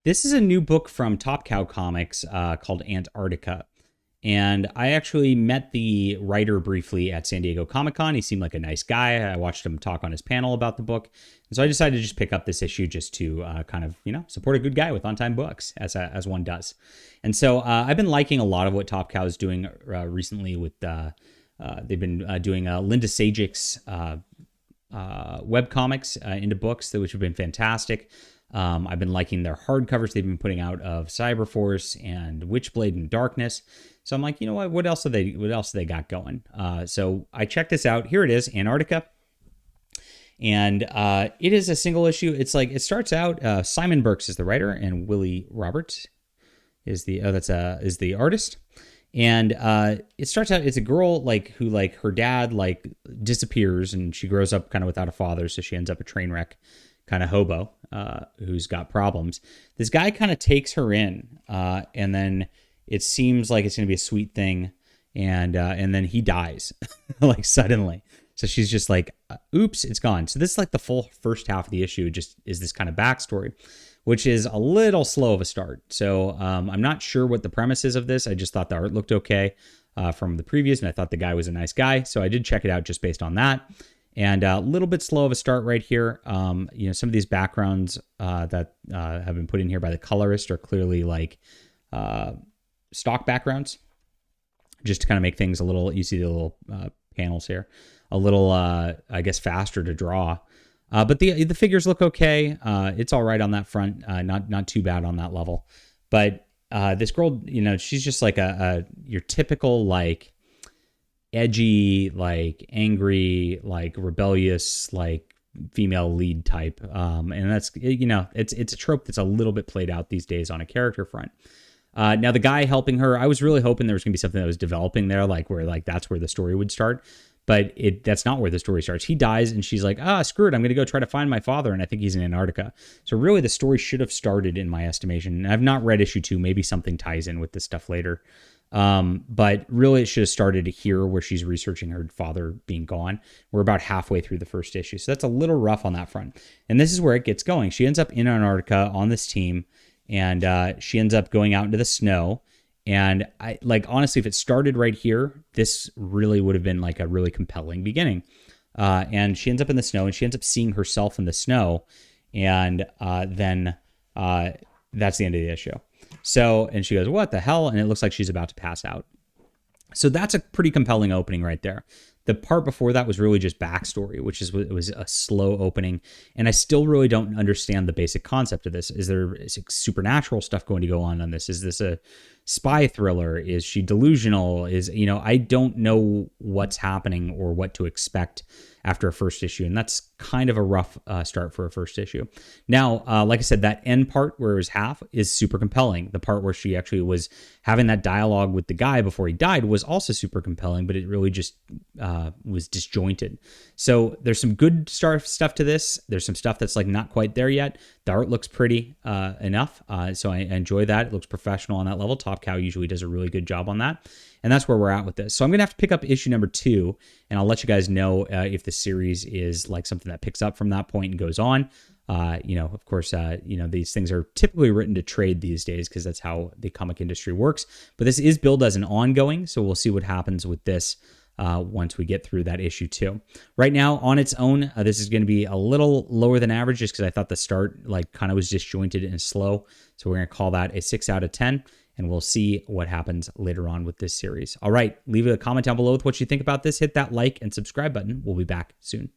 This is a new book from Top Cow Comics called Antarctica. And I actually met the writer briefly at San Diego Comic-Con. He seemed like a nice guy. I watched him talk on his panel about the book. And so I decided to just pick up this issue just to kind of, support a good guy with on-time books, as one does. And so I've been liking a lot of what Top Cow is doing recently with, they've been doing Linda Sajic's web comics into books, which have been fantastic. I've been liking their hardcovers they've been putting out of Cyberforce and Witchblade and Darkness. So I'm like, you know what else have they got going? So I checked this out. Here it is, Antarctica. And it is a single issue. It's like, it starts out, Simon Burks is the writer and Willie Roberts is the artist. And it starts out, it's a girl who her dad disappears and she grows up kind of without a father. So she ends up a train wreck kind of hobo who's got problems. This guy kind of takes her in and then it seems like it's going to be a sweet thing. And then he dies suddenly. So she's just like, oops, it's gone. So this is the full first half of the issue, just is this kind of backstory, which is a little slow of a start. So I'm not sure what the premise is of this. I just thought the art looked okay from the previews, and I thought the guy was a nice guy. So I did check it out just based on that. And a little bit slow of a start right here. Some of these backgrounds that have been put in here by the colorist are clearly stock backgrounds, just to kind of make things a little, you see the little panels here, a little, I guess, faster to draw. But the figures look okay. It's all right on that front. Not too bad on that level. But this girl, she's just like your typical edgy, angry, rebellious, female lead type. And that's, it's a trope that's a little bit played out these days on a character front. Now the guy helping her, I was really hoping there was gonna be something that was developing there, where that's where the story would start. But that's not where the story starts. He dies and she's like, screw it. I'm going to go try to find my father. And I think he's in Antarctica. So really the story should have started, in my estimation. And I've not read issue 2. Maybe something ties in with this stuff later. But really it should have started here where she's researching her father being gone. We're about halfway through the first issue. So that's a little rough on that front. And this is where it gets going. She ends up in Antarctica on this team. And she ends up going out into the snow. And I honestly, if it started right here, this really would have been a really compelling beginning. And she ends up in the snow and she ends up seeing herself in the snow. And then that's the end of the issue. So, and she goes, what the hell? And it looks like she's about to pass out. So that's a pretty compelling opening right there. The part before that was really just backstory, which was a slow opening. And I still really don't understand the basic concept of this. Is there supernatural stuff going to go on this? Is this a spy thriller? Is she delusional? I don't know what's happening or what to expect after a first issue. And that's kind of a rough start for a first issue. Now, like I said, that end part where it was half is super compelling. The part where she actually was having that dialogue with the guy before he died was also super compelling, but it really just was disjointed. So there's some good stuff to this. There's some stuff that's not quite there yet. The art looks pretty enough. So I enjoy that. It looks professional on that level. Top Cow usually does a really good job on that. And that's where we're at with this. So I'm going to have to pick up issue number 2, and I'll let you guys know if the series is something that picks up from that point and goes on. Of course, these things are typically written to trade these days because that's how the comic industry works. But this is billed as an ongoing, so we'll see what happens with this once we get through that issue 2. Right now, on its own, this is going to be a little lower than average just because I thought the start kind of was disjointed and slow. So we're going to call that a 6 out of 10. And we'll see what happens later on with this series. All right, leave a comment down below with what you think about this. Hit that like and subscribe button. We'll be back soon.